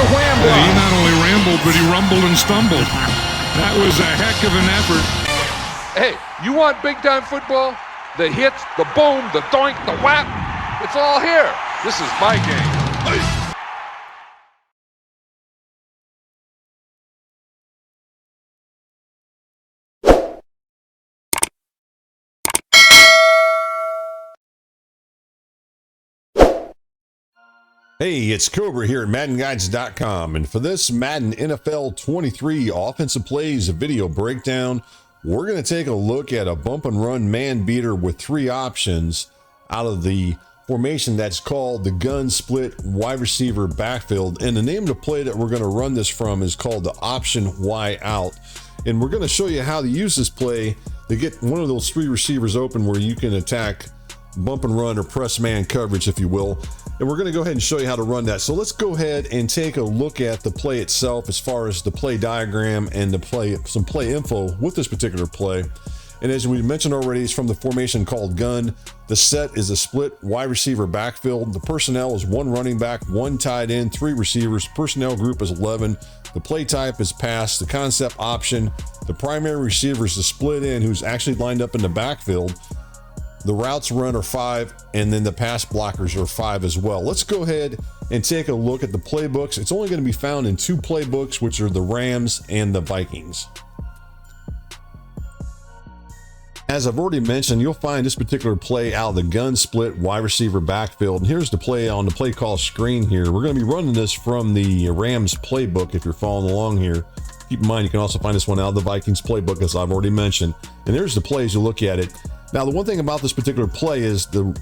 a wham block. He not only rambled, but he rumbled and stumbled. That was a heck of an effort. Hey, you want big-time football? The hits, the boom, the doink, the whap. It's all here. This is my game. Hey, it's Cobra here at MaddenGuides.com, and for this Madden NFL 23 offensive plays video breakdown, we're going to take a look at a bump and run man beater with three options out of the formation that's called the Gun Split WR Backfield. And the name of the play that we're going to run this from is called the option Y out. And we're going to show you how to use this play to get one of those three receivers open where you can attack bump and run or press man coverage, if you will. And we're going to go ahead and show you how to run that. So let's go ahead and take a look at the play itself as far as the play diagram and the play, some play info with this particular play. And as we mentioned already, it's from the formation called Gun. The set is a split wide receiver backfield. The personnel is one running back, one tight end, three receivers. Personnel group is 11. The play type is pass. The concept option. The primary receiver is the split end who's actually lined up in the backfield. The routes run are 5, and then the pass blockers are 5 as well. Let's go ahead and take a look at the playbooks. It's only going to be found in two playbooks, which are the Rams and the Vikings. As I've already mentioned, you'll find this particular play out of the Gun Split wide receiver backfield. And here's the play on the play call screen here. We're going to be running this from the Rams playbook if you're following along here. Keep in mind, you can also find this one out of the Vikings playbook, as I've already mentioned. And there's the play as you look at it. Now, the one thing about this particular play is the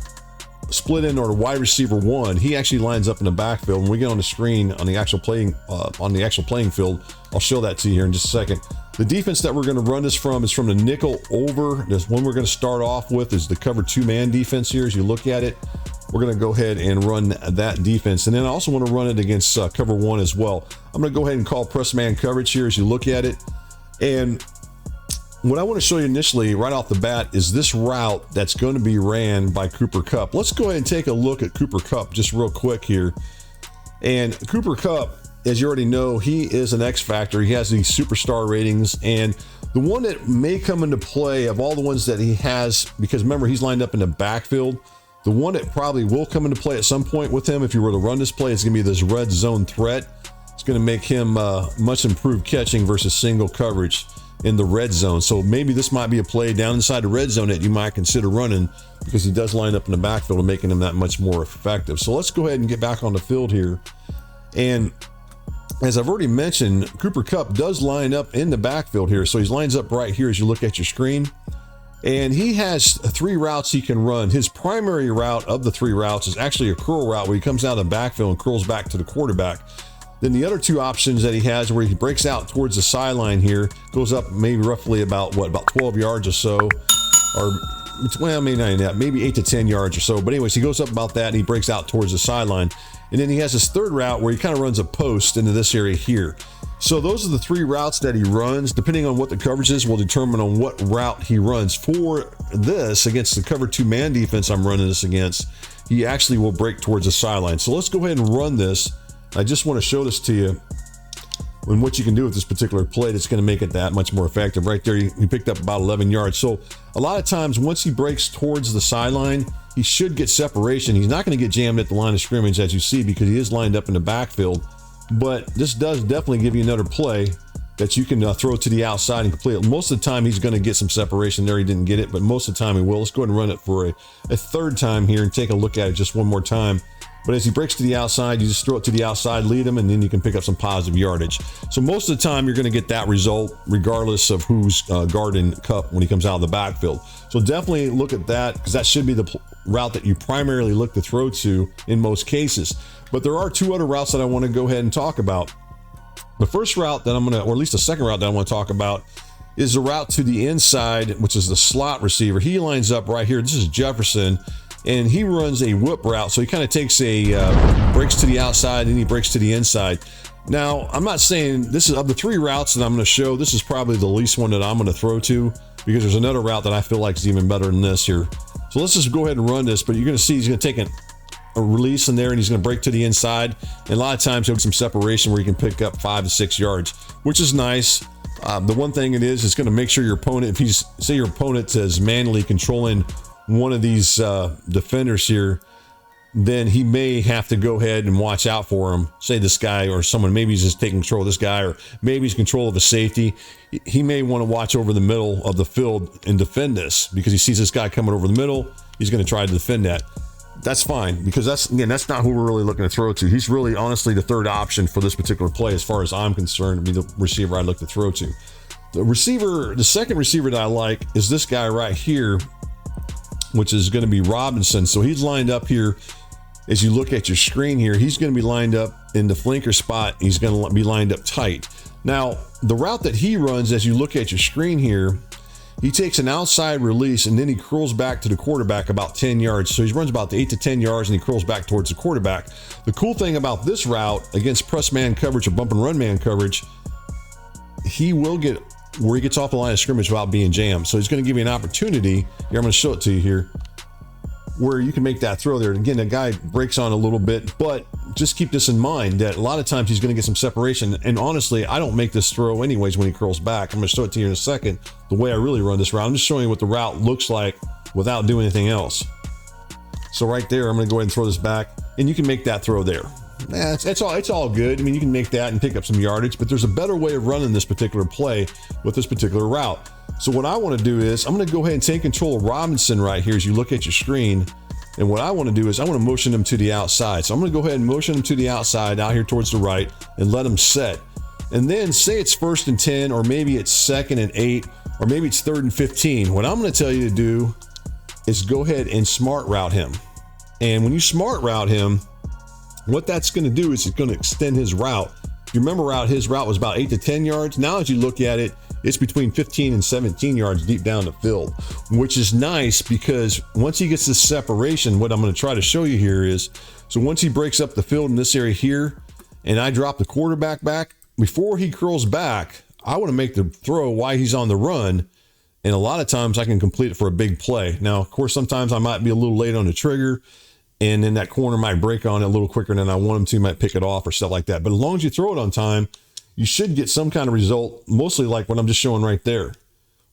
split end or the wide receiver one, he actually lines up in the backfield. When we get on the screen on the actual playing field, I'll show that to you here in just a second. The defense that we're going to run this from is from the nickel over. This one we're going to start off with is the cover two-man defense here. As you look at it, we're going to go ahead and run that defense. And then I also want to run it against cover one as well. I'm going to go ahead and call press man coverage here as you look at it. And what I want to show you initially right off the bat is this route that's going to be ran by Copper Kupp. Let's go ahead and take a look at Copper Kupp just real quick here. And Copper Kupp, as you already know, he is an X factor. He has these superstar ratings, and the one that may come into play of all the ones that he has, because remember, he's lined up in the backfield, the one that probably will come into play at some point with him if you were to run this play is going to be this red zone threat. It's going to make him much improved catching versus single coverage in the red zone. So maybe this might be a play down inside the red zone that you might consider running, because he does line up in the backfield and making him that much more effective. So let's go ahead and get back on the field here. And as I've already mentioned, Copper Kupp does line up in the backfield here. So he lines up right here as you look at your screen. And he has three routes he can run. His primary route of the three routes is actually a curl route where he comes out of the backfield and curls back to the quarterback. Then the other two options that he has where he breaks out towards the sideline here, goes up maybe roughly about 12 yards or so, or well, maybe not that, maybe 8 to 10 yards or so. But anyways, he goes up about that and he breaks out towards the sideline. And then he has his third route where he kind of runs a post into this area here. So those are the three routes that he runs. Depending on what the coverage is, will determine on what route he runs. For this, against the cover two man defense I'm running this against, he actually will break towards the sideline. So let's go ahead and run this. I just want to show this to you and what you can do with this particular play that's going to make it that much more effective. Right there, he picked up about 11 yards. So a lot of times once he breaks towards the sideline, he should get separation. He's not going to get jammed at the line of scrimmage, as you see, because he is lined up in the backfield. But this does definitely give you another play that you can throw to the outside and complete it. Most of the time he's going to get some separation there. He didn't get it, but most of the time he will. Let's go ahead and run it for a third time here and take a look at it just one more time. But as he breaks to the outside, you just throw it to the outside, lead him, and then you can pick up some positive yardage. So most of the time, you're going to get that result regardless of who's guarding Kupp when he comes out of the backfield. So definitely look at that, because that should be the route that you primarily look to throw to in most cases. But there are two other routes that I want to go ahead and talk about. The first route that I'm going to, or at least the second route that I want to talk about, is the route to the inside, which is the slot receiver. He lines up right here. This is Jefferson. And he runs a whip route. So he kind of takes breaks to the outside and he breaks to the inside. Now, I'm not saying this is of the three routes that I'm going to show, this is probably the least one that I'm going to throw to, because there's another route that I feel like is even better than this here. So let's just go ahead and run this, but you're going to see he's going to take a release in there, and he's going to break to the inside. And a lot of times he'll get some separation where he can pick up 5 to 6 yards, which is nice. The one thing it is, it's going to make sure your opponent, if say your opponent is manually controlling one of these defenders here, then he may have to go ahead and watch out for him. Say this guy or someone, maybe he's just taking control of this guy, or maybe he's control of a safety. He may want to watch over the middle of the field and defend this, because he sees this guy coming over the middle. He's going to try to defend that. That's fine, because that's not who we're really looking to throw to. He's really, honestly, the third option for this particular play, as far as I'm concerned, to be the receiver I'd look to throw to. The second receiver that I like is this guy right here, which is going to be Robinson. So he's lined up here. As you look at your screen here, he's going to be lined up in the flanker spot. He's going to be lined up tight. Now, the route that he runs, as you look at your screen here, he takes an outside release, and then he curls back to the quarterback about 10 yards. So he runs about 8 to 10 yards, and he curls back towards the quarterback. The cool thing about this route against press man coverage or bump and run man coverage, he will get where he gets off the line of scrimmage without being jammed. So he's going to give you an opportunity. Here, I'm going to show it to you here, where you can make that throw there. And again, the guy breaks on a little bit, but just keep this in mind that a lot of times he's going to get some separation. And honestly, I don't make this throw anyways when he curls back. I'm going to show it to you in a second, the way I really run this route. I'm just showing you what the route looks like without doing anything else. So right there, I'm going to go ahead and throw this back, and you can make that throw there. It's all good. I mean, you can make that and pick up some yardage, but there's a better way of running this particular play with this particular route. So what I want to do is I'm going to go ahead and take control of Robinson right here as you look at your screen. And what I want to do is I want to motion him to the outside. So I'm going to go ahead and motion him to the outside out here towards the right and let him set. And then say it's 1st and 10, or maybe it's 2nd and 8, or maybe it's 3rd and 15. What I'm going to tell you to do is go ahead and smart route him. And when you smart route him, what that's going to do is it's going to extend his route. If you remember his route was about 8 to 10 yards. Now as you look at it, it's between 15 and 17 yards deep down the field, which is nice, because once he gets this separation, what I'm going to try to show you here is, so once he breaks up the field in this area here, and I drop the quarterback back, before he curls back, I want to make the throw while he's on the run. And a lot of times I can complete it for a big play. Now, of course, sometimes I might be a little late on the trigger, and then that corner might break on it a little quicker than I want him to, might pick it off or stuff like that. But as long as you throw it on time, you should get some kind of result, mostly like what I'm just showing right there,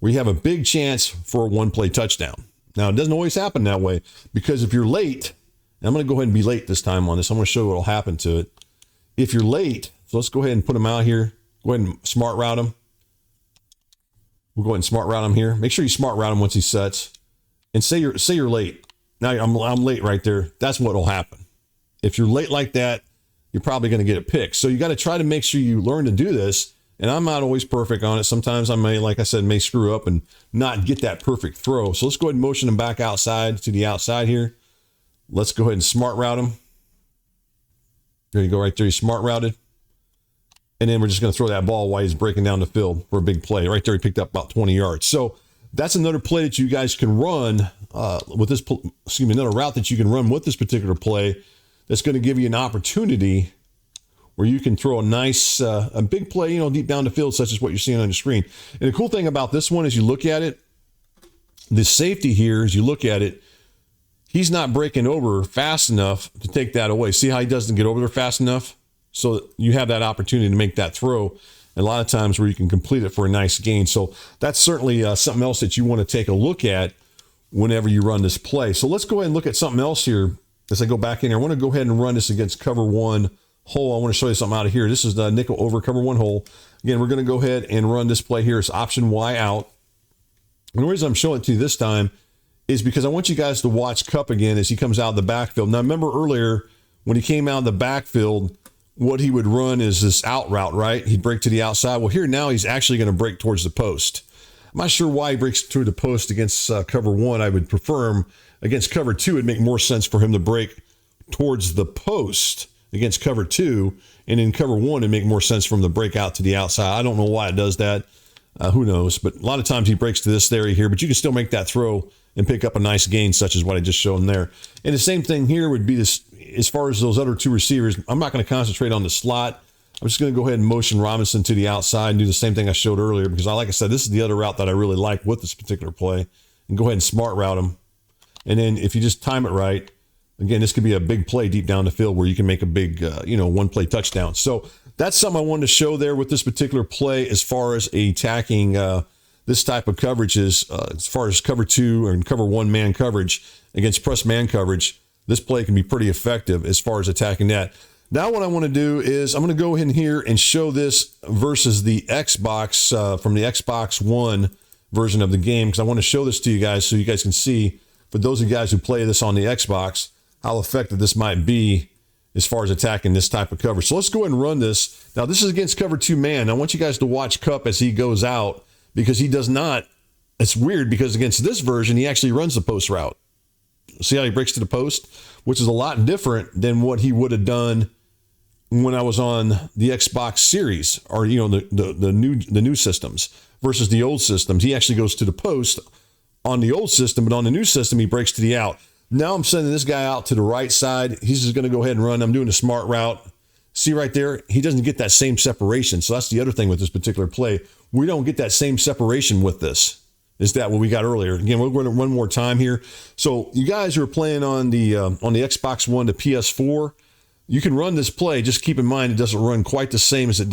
where you have a big chance for a one-play touchdown. Now, it doesn't always happen that way, because if you're late, and I'm going to go ahead and be late this time on this. I'm going to show you what will happen to it. If you're late, so let's go ahead and put him out here. Go ahead and smart route him. We'll go ahead and smart route him here. Make sure you smart route him once he sets. And say you're late. Now I'm late right there. That's what will happen. If you're late like that, you're probably going to get a pick. So you got to try to make sure you learn to do this. And I'm not always perfect on it. Sometimes I may, like I said, may screw up and not get that perfect throw. So let's go ahead and motion him back outside to the outside here. Let's go ahead and smart route him. There you go, right there. He's smart routed. And then we're just going to throw that ball while he's breaking down the field for a big play. Right there, he picked up about 20 yards. So that's another play that you guys can run with this, another route that you can run with this particular play that's going to give you an opportunity where you can throw a nice, a big play, deep down the field, such as what you're seeing on the screen. And the cool thing about this one, as you look at it, the safety here, as you look at it, he's not breaking over fast enough to take that away. See how he doesn't get over there fast enough? So you have that opportunity to make that throw. And a lot of times where you can complete it for a nice gain. So that's certainly something else that you want to take a look at whenever you run this play. So let's go ahead and look at something else here. As I go back in here, I want to go ahead and run this against cover one hole. I want to show you something out of here. This is the nickel over cover one hole. Again, we're going to go ahead and run this play here. It's option Y out. And the reason I'm showing it to you this time is because I want you guys to watch Kupp again as he comes out of the backfield. Now, remember earlier when he came out of the backfield, what he would run is this out route, right? He'd break to the outside. Well, here now he's actually going to break towards the post. I'm not sure why he breaks through the post against cover one. I would prefer him against cover two. It'd make more sense for him to break towards the post against cover two. And in cover one, it'd make more sense for him to break out to the outside. I don't know why it does that. Who knows? But a lot of times he breaks to this area here, but you can still make that throw and pick up a nice gain, such as what I just showed him there. And the same thing here would be this, as far as those other two receivers, I'm not going to concentrate on the slot. I'm just going to go ahead and motion Robinson to the outside and do the same thing I showed earlier, because like I said, this is the other route that I really like with this particular play. And go ahead and smart route him. And then if you just time it right, Again, this could be a big play deep down the field where you can make a big, one-play touchdown. So that's something I wanted to show there with this particular play as far as attacking this type of coverages, as far as cover 2 and cover 1 man coverage against press man coverage. This play can be pretty effective as far as attacking that. Now what I want to do is I'm going to go in here and show this versus the Xbox from the Xbox One version of the game, because I want to show this to you guys so you guys can see, for those of you guys who play this on the Xbox, how effective this might be as far as attacking this type of coverage. So let's go ahead and run this. Now this is against cover 2 man. I want you guys to watch Kupp as he goes out, because he does not. It's weird because against this version, he actually runs the post route. See how he breaks to the post, which is a lot different than what he would have done when I was on the Xbox Series, or the new systems versus the old systems. He actually goes to the post on the old system, but on the new system, he breaks to the out. Now I'm sending this guy out to the right side. He's just going to go ahead and run. I'm doing a smart route. See right there, he doesn't get that same separation. So that's the other thing with this particular play. We don't get that same separation with this. Is that what we got earlier? Again, we're going to run more time here. So you guys who are playing on the Xbox One to PS4, you can run this play. Just keep in mind it doesn't run quite the same as it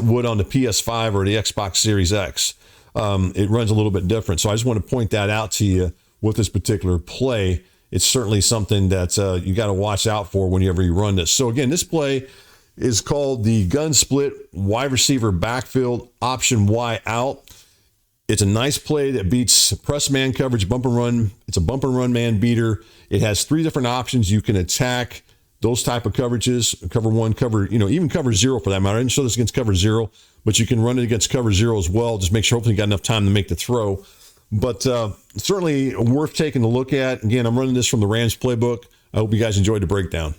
would on the PS5 or the Xbox Series X. It runs a little bit different. So I just want to point that out to you with this particular play. It's certainly something that you got to watch out for whenever you run this. So again, this play is called the Gun Split Wide Receiver Backfield Option Y Out. It's a nice play that beats press man coverage, bump and run. It's a bump and run man beater. It has 3 different options. You can attack those type of coverages, cover 1, even cover 0 for that matter. I didn't show this against cover 0, but you can run it against cover 0 as well. Just make sure hopefully you got enough time to make the throw. But certainly worth taking a look at. Again, I'm running this from the Rams playbook. I hope you guys enjoyed the breakdown.